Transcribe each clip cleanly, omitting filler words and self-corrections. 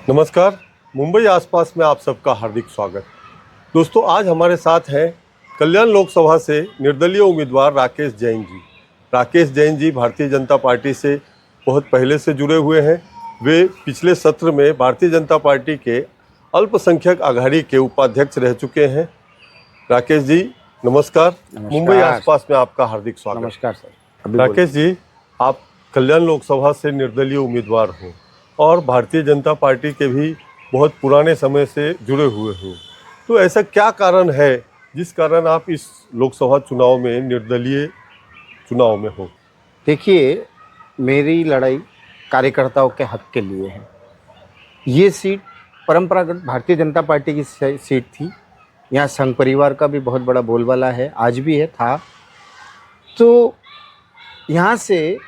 नमस्कार। मुंबई आसपास में आप सबका हार्दिक स्वागत। दोस्तों, आज हमारे साथ हैं कल्याण लोकसभा से निर्दलीय उम्मीदवार राकेश जैन जी। राकेश जैन जी भारतीय जनता पार्टी से बहुत पहले से जुड़े हुए हैं। वे पिछले सत्र में भारतीय जनता पार्टी के अल्पसंख्यक आघाड़ी के उपाध्यक्ष रह चुके हैं। राकेश जी नमस्कार। मुंबई आसपास में आपका हार्दिक स्वागत। नमस्कार सर। राकेश जी, आप कल्याण लोकसभा से निर्दलीय उम्मीदवार हो और भारतीय जनता पार्टी के भी बहुत पुराने समय से जुड़े हुए हो, तो ऐसा क्या कारण है जिस कारण आप इस लोकसभा चुनाव में निर्दलीय चुनाव में हो? देखिए, मेरी लड़ाई कार्यकर्ताओं के हक के लिए है। ये सीट परंपरागत भारतीय जनता पार्टी की सीट थी। यहाँ संघ परिवार का भी बहुत बड़ा बोलबाला है, आज भी है, था। तो यहाँ से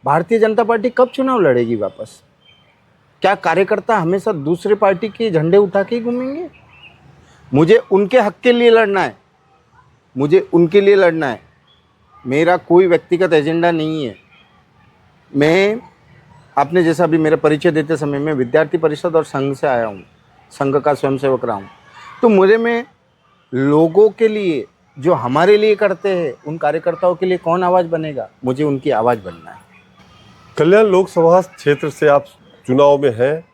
भारतीय जनता पार्टी कब चुनाव लड़ेगी वापस? क्या कार्यकर्ता हमेशा दूसरे पार्टी के झंडे उठा के ही घूमेंगे? मुझे उनके हक के लिए लड़ना है, मुझे उनके लिए लड़ना है। मेरा कोई व्यक्तिगत एजेंडा नहीं है। मैं आपने जैसा भी मेरा परिचय देते समय मैं विद्यार्थी परिषद और संघ से आया हूँ, संघ का स्वयंसेवक रहा हूँ। तो मुझे में लोगों के लिए जो हमारे लिए करते हैं उन कार्यकर्ताओं के लिए कौन आवाज़ बनेगा? मुझे उनकी आवाज़ बनना है। कल्याण लोकसभा क्षेत्र से आप चुनाव में हैं।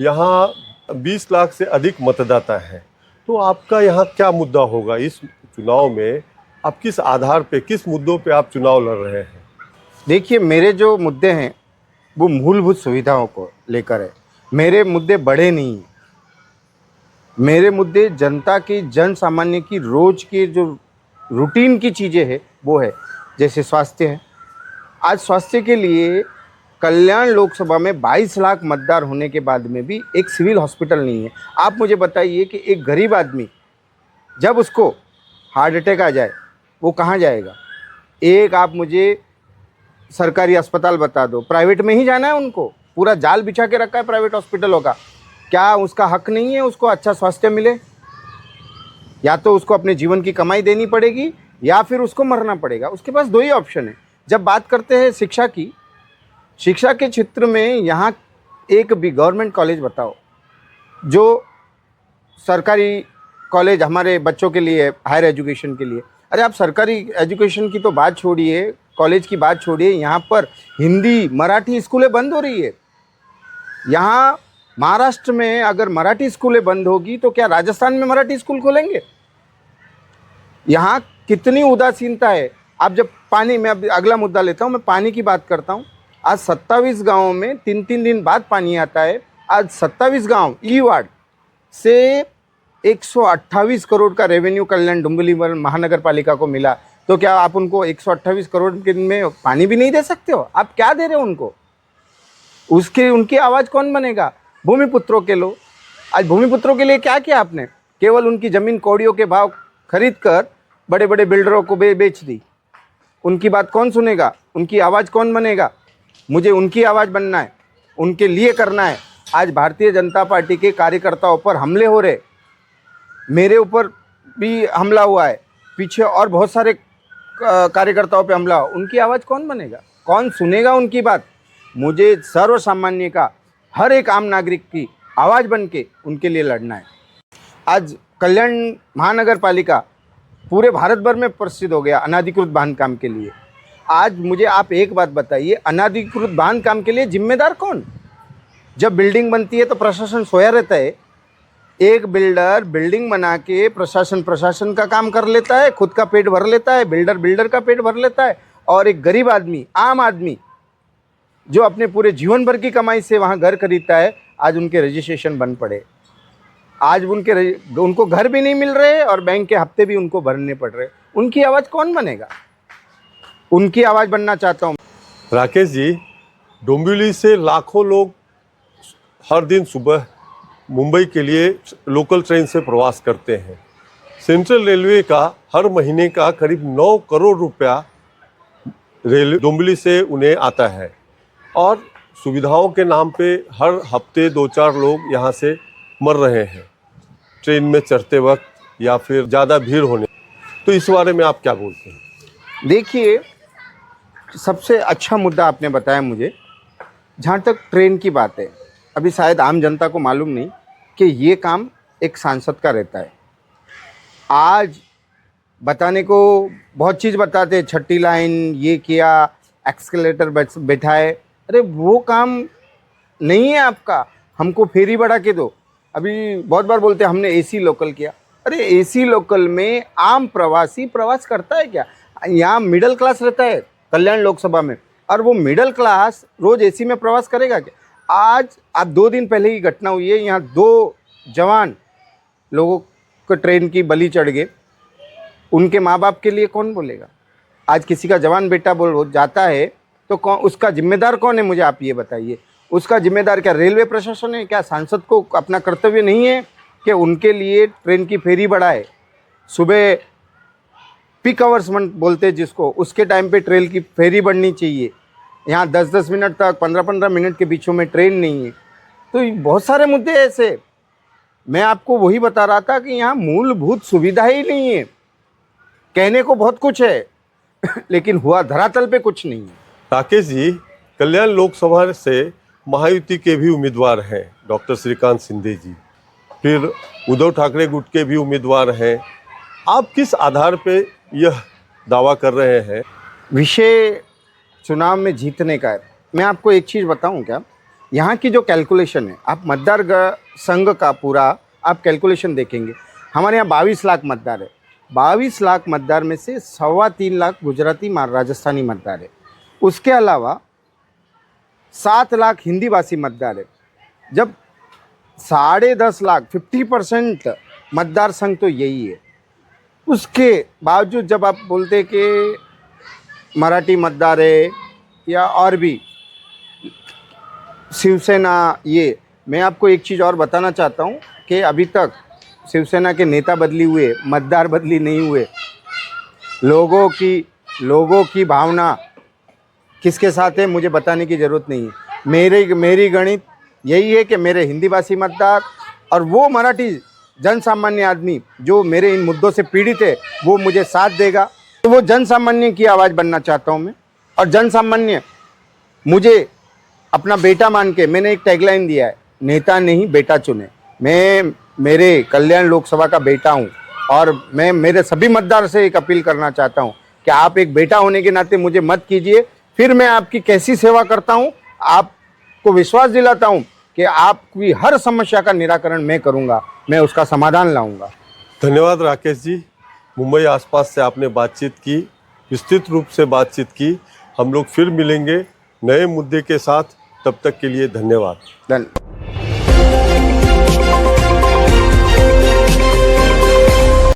यहाँ 20 लाख से अधिक मतदाता हैं, तो आपका यहाँ क्या मुद्दा होगा इस चुनाव में? आप किस आधार पे, किस मुद्दों पे आप चुनाव लड़ रहे हैं? देखिए, मेरे जो मुद्दे हैं वो मूलभूत सुविधाओं को लेकर है। मेरे मुद्दे बड़े नहीं हैं। मेरे मुद्दे जनता की, जन सामान्य की रोज की जो रूटीन की चीज़ें हैं वो है। जैसे स्वास्थ्य है। आज स्वास्थ्य के लिए कल्याण लोकसभा में 22 लाख मतदार होने के बाद में भी एक सिविल हॉस्पिटल नहीं है। आप मुझे बताइए कि एक गरीब आदमी जब उसको हार्ट अटैक आ जाए वो कहाँ जाएगा? एक आप मुझे सरकारी अस्पताल बता दो, प्राइवेट में ही जाना है उनको। पूरा जाल बिछा के रखा है प्राइवेट हॉस्पिटलों का। क्या उसका हक नहीं है उसको अच्छा स्वास्थ्य मिले? या तो उसको अपने जीवन की कमाई देनी पड़ेगी या फिर उसको मरना पड़ेगा। उसके पास दो ही ऑप्शन है। जब बात करते हैं शिक्षा की, शिक्षा के क्षेत्र में यहाँ एक भी गवर्नमेंट कॉलेज बताओ जो सरकारी कॉलेज हमारे बच्चों के लिए, हायर एजुकेशन के लिए। अरे आप सरकारी एजुकेशन की तो बात छोड़िए, कॉलेज की बात छोड़िए, यहाँ पर हिंदी मराठी स्कूलें बंद हो रही है। यहाँ महाराष्ट्र में अगर मराठी स्कूलें बंद होगी तो क्या राजस्थान में मराठी स्कूल खोलेंगे? यहाँ कितनी उदासीनता है। आप जब पानी, मैं अब अगला मुद्दा लेता हूँ, मैं पानी की बात करता हूँ। आज 27 गाँव में 3-3 दिन बाद पानी आता है। आज 27 गाँव ई वार्ड से 128 करोड़ का रेवेन्यू कल्याण डुम्बली महानगर पालिका को मिला। तो क्या आप उनको 128 करोड़ के में पानी भी नहीं दे सकते हो? आप क्या दे रहे हो उनको? उनकी आवाज़ कौन बनेगा? भूमिपुत्रों के लो। आज भूमिपुत्रों के लिए क्या किया आपने? केवल उनकी ज़मीन कौड़ियों के भाव खरीद कर बड़े बड़े बिल्डरों को बेच दी। उनकी बात कौन सुनेगा? उनकी आवाज़ कौन बनेगा? मुझे उनकी आवाज़ बनना है, उनके लिए करना है। आज भारतीय जनता पार्टी के कार्यकर्ताओं पर हमले हो रहे, मेरे ऊपर भी हमला हुआ है, पीछे और बहुत सारे कार्यकर्ताओं पे हमला हो। उनकी आवाज़ कौन बनेगा? कौन सुनेगा उनकी बात? मुझे सर्व सामान्य का, हर एक आम नागरिक की आवाज़ बन के उनके लिए लड़ना है। आज कल्याण महानगर पालिका पूरे भारत भर में प्रसिद्ध हो गया अनाधिकृत बांधकाम के लिए। आज मुझे आप एक बात बताइए, अनाधिकृत बांधकाम के लिए जिम्मेदार कौन? जब बिल्डिंग बनती है तो प्रशासन सोया रहता है। एक बिल्डर बिल्डिंग बना के प्रशासन का काम कर लेता है, खुद का पेट भर लेता है, बिल्डर का पेट भर लेता है, और एक गरीब आदमी, आम आदमी जो अपने पूरे जीवन भर की कमाई से वहाँ घर खरीदता है, आज उनके रजिस्ट्रेशन बंद पड़े। आज उनको घर भी नहीं मिल रहे और बैंक के हफ्ते भी उनको भरने पड़ रहे। उनकी आवाज़ कौन बनेगा? उनकी आवाज़ बनना चाहता हूँ। राकेश जी, डोंबिवली से लाखों लोग हर दिन सुबह मुंबई के लिए लोकल ट्रेन से प्रवास करते हैं। सेंट्रल रेलवे का हर महीने का करीब 9 करोड़ रुपया रेलवे डोंबिवली से उन्हें आता है, और सुविधाओं के नाम पे हर हफ्ते 2-4 लोग यहाँ से मर रहे हैं ट्रेन में चढ़ते वक्त या फिर ज़्यादा भीड़ होने। तो इस बारे में आप क्या बोलते हैं? देखिए, सबसे अच्छा मुद्दा आपने बताया मुझे। जहाँ तक ट्रेन की बात है, अभी शायद आम जनता को मालूम नहीं कि ये काम एक सांसद का रहता है। आज बताने को बहुत चीज़ बताते हैं, छठी लाइन ये किया, एक्सकेलेटर बैठाए, अरे वो काम नहीं है आपका, हमको फेरी बढ़ा के दो। अभी बहुत बार बोलते हैं हमने एसी लोकल किया, अरे एसी लोकल में आम प्रवासी प्रवास करता है क्या? यहाँ मिडिल क्लास रहता है कल्याण लोकसभा में, और वो मिडिल क्लास रोज एसी में प्रवास करेगा क्या? आज आप 2 दिन पहले की घटना हुई है, यहाँ 2 जवान लोगों को ट्रेन की बलि चढ़ गए, उनके माँ बाप के लिए कौन बोलेगा? आज किसी का जवान बेटा बोल जाता है तो कौन उसका जिम्मेदार कौन है? मुझे आप ये बताइए। उसका जिम्मेदार क्या रेलवे प्रशासन है? क्या सांसद को अपना कर्तव्य नहीं है कि उनके लिए ट्रेन की फेरी बढ़ाए? सुबह पीक आवर्स बोलते हैं जिसको, उसके टाइम पे ट्रेन की फेरी बढ़नी चाहिए। यहाँ 10-10 मिनट तक, 15-15 मिनट के बीचों में ट्रेन नहीं है। तो बहुत सारे मुद्दे ऐसे, मैं आपको वही बता रहा था कि यहाँ मूलभूत सुविधा ही नहीं है। कहने को बहुत कुछ है लेकिन हुआ धरातल पे कुछ नहीं है। राकेश जी, कल्याण लोकसभा से महायुति के भी उम्मीदवार हैं, डॉक्टर श्रीकांत शिंदे जी, फिर उद्धव ठाकरे गुट के भी उम्मीदवार हैं। आप किस आधार पे यह दावा कर रहे हैं? विषय चुनाव में जीतने का है। मैं आपको एक चीज़ बताऊं क्या, यहाँ की जो कैलकुलेशन है, आप मतदार संघ का पूरा आप कैलकुलेशन देखेंगे, हमारे यहाँ 22 लाख मतदार है। 22 लाख मतदार में से 3.25 लाख गुजराती राजस्थानी मतदार है। उसके अलावा 7 लाख हिंदी भाषी मतदार है। जब 10.5 लाख 50% मतदार संघ तो यही है, उसके बावजूद जब आप बोलते कि मराठी मतदार है या और भी शिवसेना, ये मैं आपको एक चीज़ और बताना चाहता हूँ कि अभी तक शिवसेना के नेता बदली हुए, मतदार बदली नहीं हुए। लोगों की भावना किसके साथ है मुझे बताने की ज़रूरत नहीं है। मेरी गणित यही है कि मेरे हिंदी भाषी मतदार और वो मराठी जन सामान्य आदमी जो मेरे इन मुद्दों से पीड़ित है वो मुझे साथ देगा। तो वो जन सामान्य की आवाज़ बनना चाहता हूँ मैं, और जन सामान्य मुझे अपना बेटा मान के, मैंने एक टैगलाइन दिया है, नेता नहीं बेटा चुने। मैं मेरे कल्याण लोकसभा का बेटा हूँ और मैं मेरे सभी मतदार से एक अपील करना चाहता हूँ कि आप एक बेटा होने के नाते मुझे मत कीजिए। फिर मैं आपकी कैसी सेवा करता हूँ, आपको विश्वास दिलाता हूँ कि आपकी हर समस्या का निराकरण मैं करूँगा, मैं उसका समाधान लाऊंगा। धन्यवाद राकेश जी, मुंबई आसपास से आपने बातचीत की, विस्तृत रूप से बातचीत की। हम लोग फिर मिलेंगे नए मुद्दे के साथ, तब तक के लिए धन्यवाद।